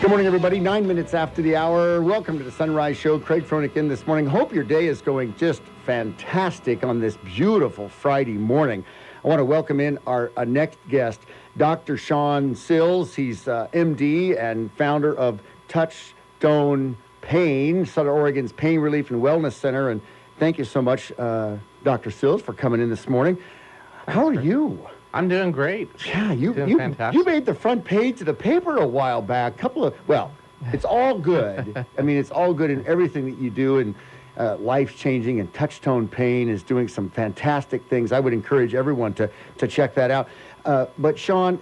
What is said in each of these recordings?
Good morning, everybody. 9 minutes after the hour. Welcome to the Sunrise Show. Craig Froelich in this morning. Hope your day is going just fantastic on this beautiful Friday morning. I want to welcome in our next guest, Dr. Shawn Sills. He's MD and founder of Touchstone Pain, Southern Oregon's Pain Relief and Wellness Center. And thank you so much, Dr. Sills, for coming in this morning. How are you? I'm doing great. Yeah, you fantastic. made the front page of the paper a while back. It's all good. I mean, it's all good in everything that you do, and life-changing, and Touchstone Pain is doing some fantastic things. I would encourage everyone to check that out. But Shawn,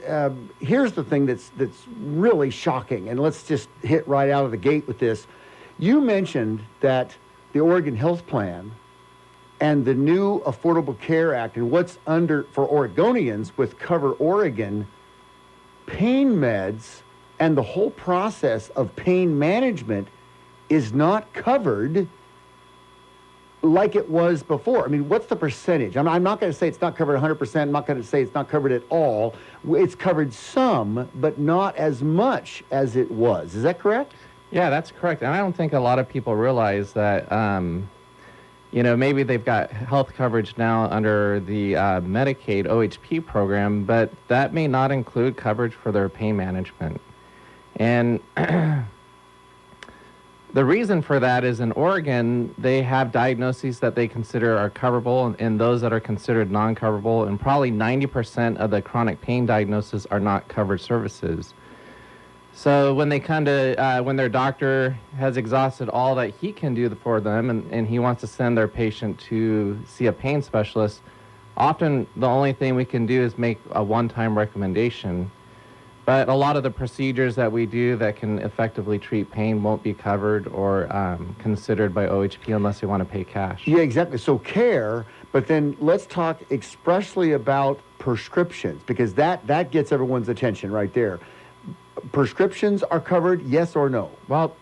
here's the thing that's really shocking, and let's just hit right out of the gate with this. You mentioned that the Oregon Health Plan and the new Affordable Care Act and what's under for Oregonians with Cover Oregon, pain meds and the whole process of pain management is not covered like it was before. I mean, what's the percentage? I'm not going to say it's not covered 100%. I'm not going to say it's not covered at all. It's covered some, but not as much as it was. Is that correct? Yeah, that's correct. And I don't think a lot of people realize that, maybe they've got health coverage now under the Medicaid OHP program, but that may not include coverage for their pain management. And the reason for that is in Oregon, they have diagnoses that they consider are coverable and those that are considered non-coverable, and probably 90% of the chronic pain diagnoses are not covered services. So when they come to, when their doctor has exhausted all that he can do for them and he wants to send their patient to see a pain specialist, often the only thing we can do is make a one-time recommendation. But a lot of the procedures that we do that can effectively treat pain won't be covered or considered by OHP unless they want to pay cash. Yeah, exactly. So care, but then let's talk expressly about prescriptions, because that gets everyone's attention right there. Prescriptions are covered, yes or no? Well,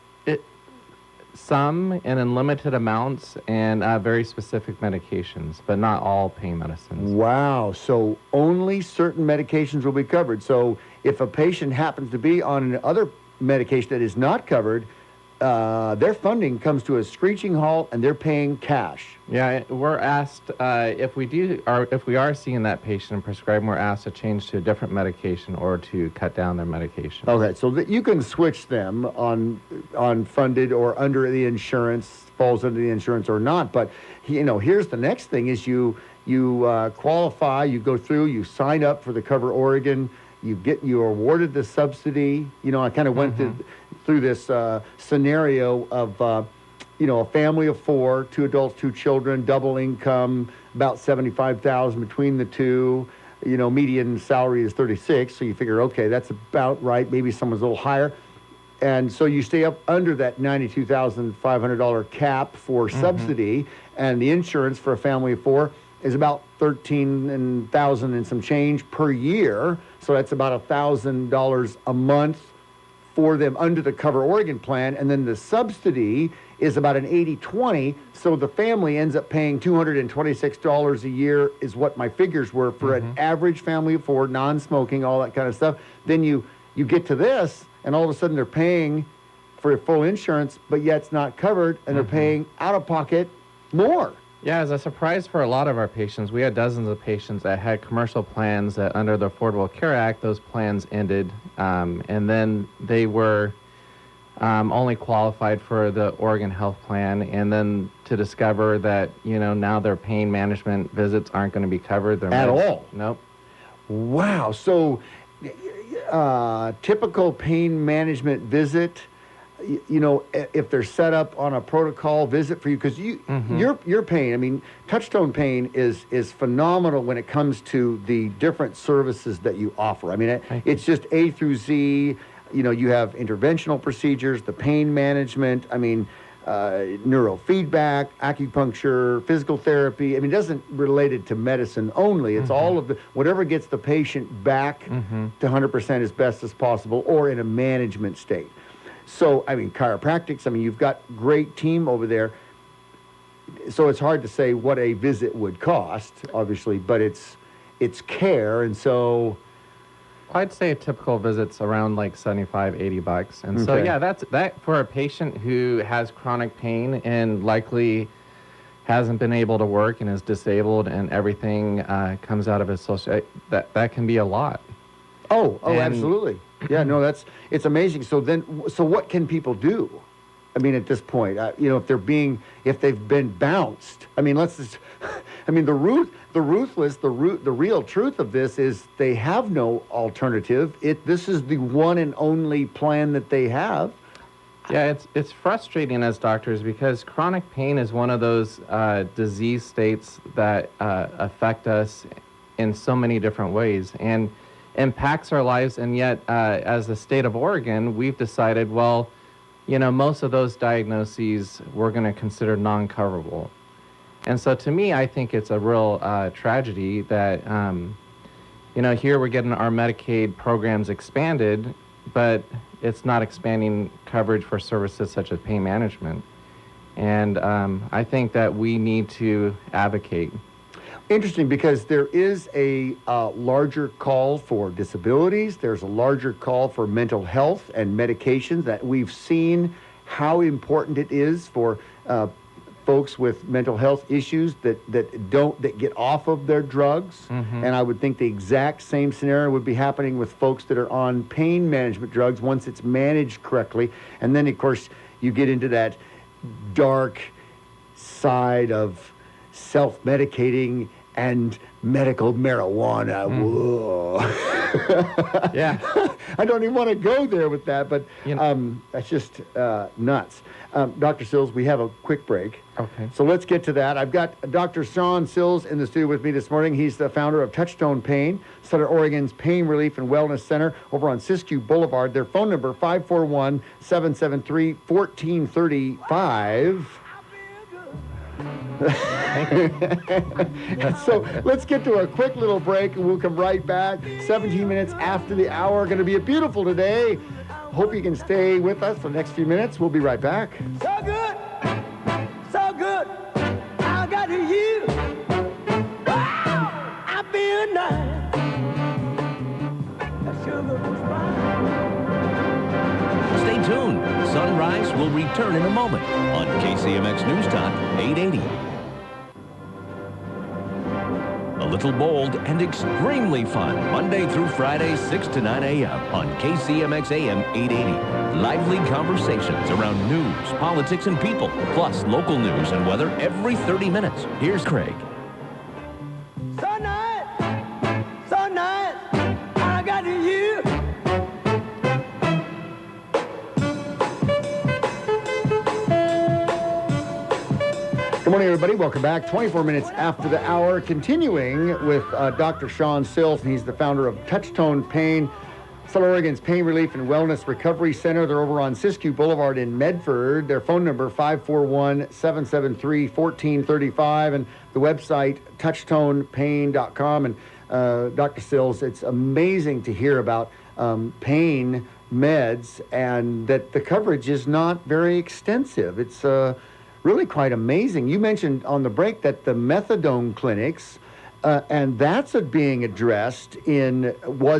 some and in limited amounts and very specific medications, but not all pain medicines. Wow. So only certain medications will be covered. So if a patient happens to be on another medication that is not covered, their funding comes to a screeching halt and they're paying cash. Yeah, we're asked if we are seeing that patient and prescribing, we're asked to change to a different medication or to cut down their medication. Okay, so that you can switch them on funded or under the insurance, falls under the insurance or not. But here's the next thing: is you qualify, you go through, you sign up for the Cover Oregon. You're awarded the subsidy. I kind of went through this scenario of, a family of 4, 2 adults, 2 children, double income, about $75,000 between the two. Median salary is $36,000, so you figure, okay, that's about right. Maybe someone's a little higher. And so you stay up under that $92,500 cap for subsidy, and the insurance for a family of 4 is about $13,000 and some change per year. So that's about $1,000 a month for them under the Cover Oregon plan. And then the subsidy is about an 80-20. So the family ends up paying $226 a year is what my figures were for an average family of 4, non-smoking, all that kind of stuff. Then you get to this, and all of a sudden they're paying for full insurance, but yet it's not covered, and they're paying out of pocket more. Yeah, as a surprise for a lot of our patients, we had dozens of patients that had commercial plans that under the Affordable Care Act, those plans ended, and then they were only qualified for the Oregon Health Plan, and then to discover that, now their pain management visits aren't going to be covered. At all? Nope. Wow. So typical pain management visit, if they're set up on a protocol visit for you, because your pain, I mean, Touchstone Pain is phenomenal when it comes to the different services that you offer. I mean, it's just A through Z. You have interventional procedures, the pain management, neurofeedback, acupuncture, physical therapy. I mean, it doesn't relate it to medicine only. It's all of whatever gets the patient back to 100% as best as possible, or in a management state. So, chiropractics, you've got great team over there. So it's hard to say what a visit would cost, obviously, but it's care. And so I'd say a typical visit's around like 75, 80 bucks. And so, Okay. yeah, that for a patient who has chronic pain and likely hasn't been able to work and is disabled and everything comes out of his social, that can be a lot. Oh, And- absolutely. Yeah, no, it's amazing. So what can people do? I mean, at this point, if they've been bounced. I mean, the real truth of this is they have no alternative. This is the one and only plan that they have. Yeah, it's frustrating as doctors because chronic pain is one of those disease states that affect us in so many different ways and impacts our lives. And yet, as the state of Oregon, we've decided, well, most of those diagnoses we're going to consider non-coverable. And so to me, I think it's a real tragedy that, here we're getting our Medicaid programs expanded, but it's not expanding coverage for services such as pain management. And I think that we need to advocate. Interesting, because there is a larger call for disabilities. There's a larger call for mental health and medications that we've seen how important it is for folks with mental health issues that get off of their drugs. Mm-hmm. And I would think the exact same scenario would be happening with folks that are on pain management drugs once it's managed correctly. And then, of course, you get into that dark side of self-medicating and medical marijuana. Mm. Whoa. Yeah. I don't even want to go there with that, but that's just nuts. Dr. Sills, we have a quick break. Okay. So let's get to that. I've got Dr. Shawn Sills in the studio with me this morning. He's the founder of Touchstone Pain, Southern Oregon's Pain Relief and Wellness Center over on Siskiyou Boulevard. Their phone number, 541-773-1435. So let's get to a quick little break and we'll come right back. 17 minutes after the hour. Going to be a beautiful today. Hope you can stay with us for the next few minutes. We'll be right back. So good, so good. I got you. Wow, I feel nice. That sugar was fine. Stay tuned. Sunrise will return in a moment on KCMX News Talk 880. A little bold and extremely fun, Monday through Friday, 6 to 9 a.m. on KCMX AM 880. Lively conversations around news, politics, and people, plus local news and weather every 30 minutes. Here's Craig. So nice, so nice. I got you. Good morning, everybody. Welcome back. 24 minutes after the hour. Continuing with Dr. Shawn Sills, and he's the founder of Touchstone Pain, Southern Oregon's Pain Relief and Wellness Recovery Center. They're over on Siskiyou Boulevard in Medford. Their phone number, 541-773-1435, and the website, touchstonepain.com. And Dr. Sills, it's amazing to hear about pain meds and that the coverage is not very extensive. It's really quite amazing. You mentioned on the break that the methadone clinics, and that's was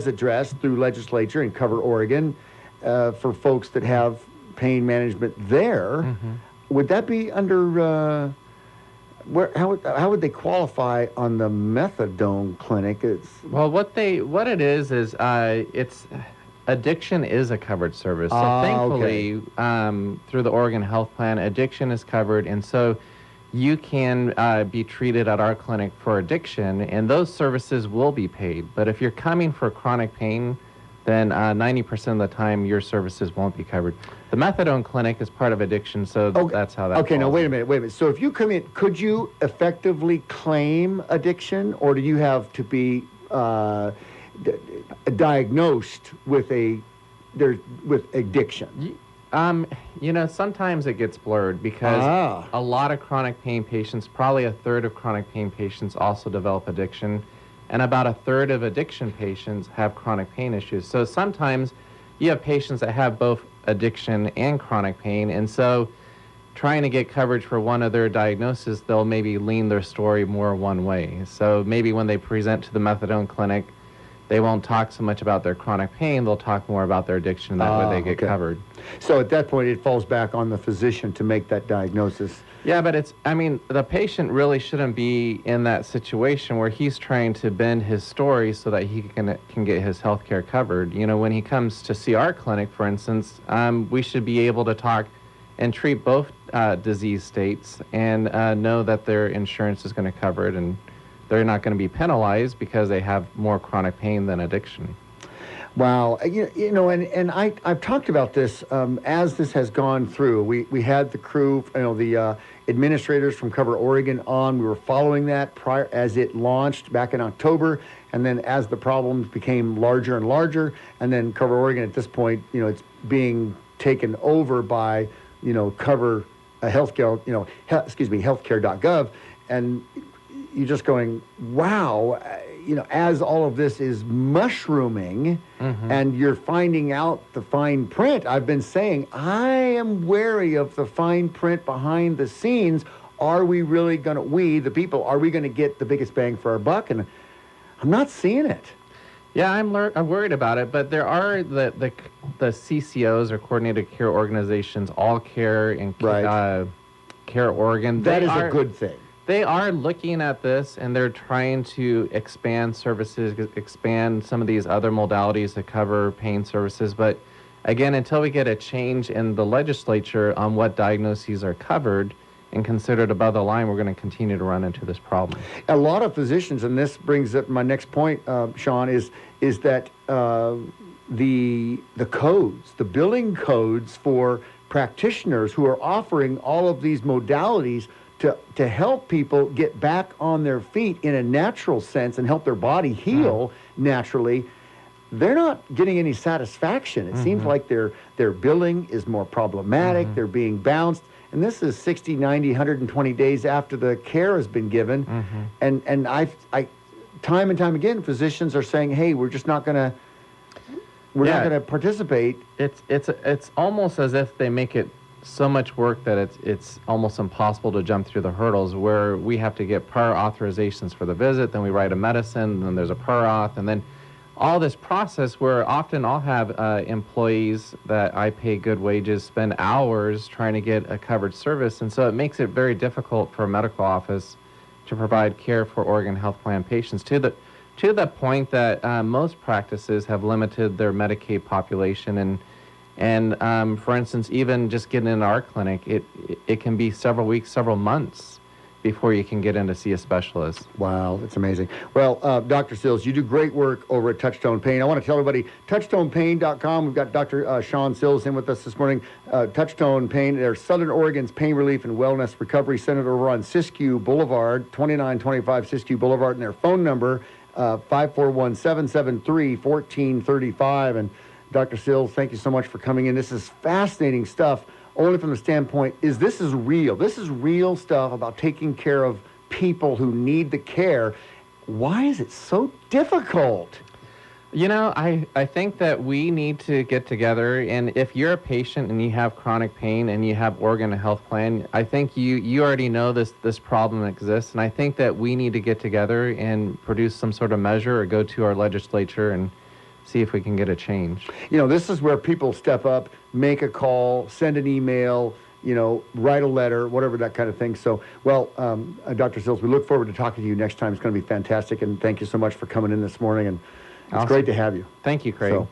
addressed through legislature in Cover Oregon for folks that have pain management there. Mm-hmm. Would that be under, how would they qualify on the methadone clinic? Well, what it is it's addiction is a covered service. So thankfully, through the Oregon Health Plan, addiction is covered, and so you can be treated at our clinic for addiction, and those services will be paid. But if you're coming for chronic pain, then 90% of the time your services won't be covered. The methadone clinic is part of addiction, so that's how that Okay, falls. now wait a minute. So if you come in, could you effectively claim addiction, or do you have to be diagnosed with addiction? Sometimes it gets blurred because a lot of chronic pain patients, probably a third of chronic pain patients also develop addiction, and about a third of addiction patients have chronic pain issues. So sometimes you have patients that have both addiction and chronic pain, and so trying to get coverage for one of their diagnoses, they'll maybe lean their story more one way. So maybe when they present to the methadone clinic, they won't talk so much about their chronic pain. They'll talk more about their addiction. That way they get okay. covered. So at that point, it falls back on the physician to make that diagnosis. Yeah, but the patient really shouldn't be in that situation where he's trying to bend his story so that he can get his health care covered. You know, when he comes to see our clinic, for instance, we should be able to talk and treat both disease states and know that their insurance is going to cover it, and they're not going to be penalized because they have more chronic pain than addiction. Wow. You know, and I've talked about this as this has gone through. We had the crew, the administrators from Cover Oregon on. We were following that prior as it launched back in October, and then as the problems became larger and larger, and then Cover Oregon at this point, it's being taken over by, Cover Healthcare, healthcare.gov, and you're just going, wow. As all of this is mushrooming and you're finding out the fine print, I've been saying, I am wary of the fine print behind the scenes. Are we really going to, are we going to get the biggest bang for our buck? And I'm not seeing it. Yeah, I'm worried about it, but there are the CCOs, or Coordinated Care Organizations, All Care and Care Oregon. That is a good thing. They are looking at this, and they're trying to expand services, expand some of these other modalities that cover pain services. But again, until we get a change in the legislature on what diagnoses are covered and considered above the line, we're going to continue to run into this problem. A lot of physicians, and this brings up my next point, Shawn, is that the codes, the billing codes for practitioners who are offering all of these modalities to help people get back on their feet in a natural sense and help their body heal naturally, they're not getting any satisfaction. It seems like their billing is more problematic. They're being bounced. And this is 60, 90, 120 days after the care has been given. And I time and time again, physicians are saying, hey, we're just not going to, not going to participate. It's almost as if they make it so much work that it's almost impossible to jump through the hurdles, where we have to get prior authorizations for the visit, then we write a medicine, then there's a prior auth, and then all this process where often I'll have employees that I pay good wages spend hours trying to get a covered service, and so it makes it very difficult for a medical office to provide care for Oregon Health Plan patients to the point that most practices have limited their Medicaid population, and for instance, even just getting into our clinic, it can be several weeks, several months before you can get in to see a specialist. Wow, that's amazing. Well, Dr. Sills, you do great work over at Touchstone Pain. I want to tell everybody, touchstonepain.com. We've got Dr. Shawn Sills in with us this morning. Touchstone Pain, they're Southern Oregon's Pain Relief and Wellness Recovery Center over on Siskiyou Boulevard, 2925 Siskiyou Boulevard, and their phone number, 541-773-1435. And Dr. Sills, thank you so much for coming in. This is fascinating stuff, only from the standpoint this is real. This is real stuff about taking care of people who need the care. Why is it so difficult? I think that we need to get together, and if you're a patient and you have chronic pain and you have Oregon Health Plan, I think you already know this problem exists, and I think that we need to get together and produce some sort of measure or go to our legislature and see if we can get a change. This is where people step up, make a call, send an email, write a letter, whatever, that kind of thing. So, Dr. Sills, we look forward to talking to you next time. It's going to be fantastic, and thank you so much for coming in this morning, and it's great to have you. Thank you, Craig. So,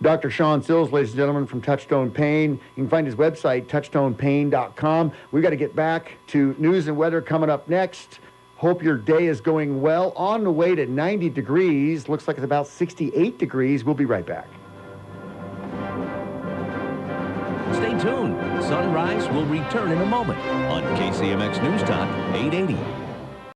Dr. Shawn Sills, ladies and gentlemen, from Touchstone Pain. You can find his website, touchstonepain.com. We've got to get back to news and weather coming up next. Hope your day is going well. On the way to 90 degrees. Looks like it's about 68 degrees. We'll be right back. Stay tuned. Sunrise will return in a moment on KCMX News Talk 880.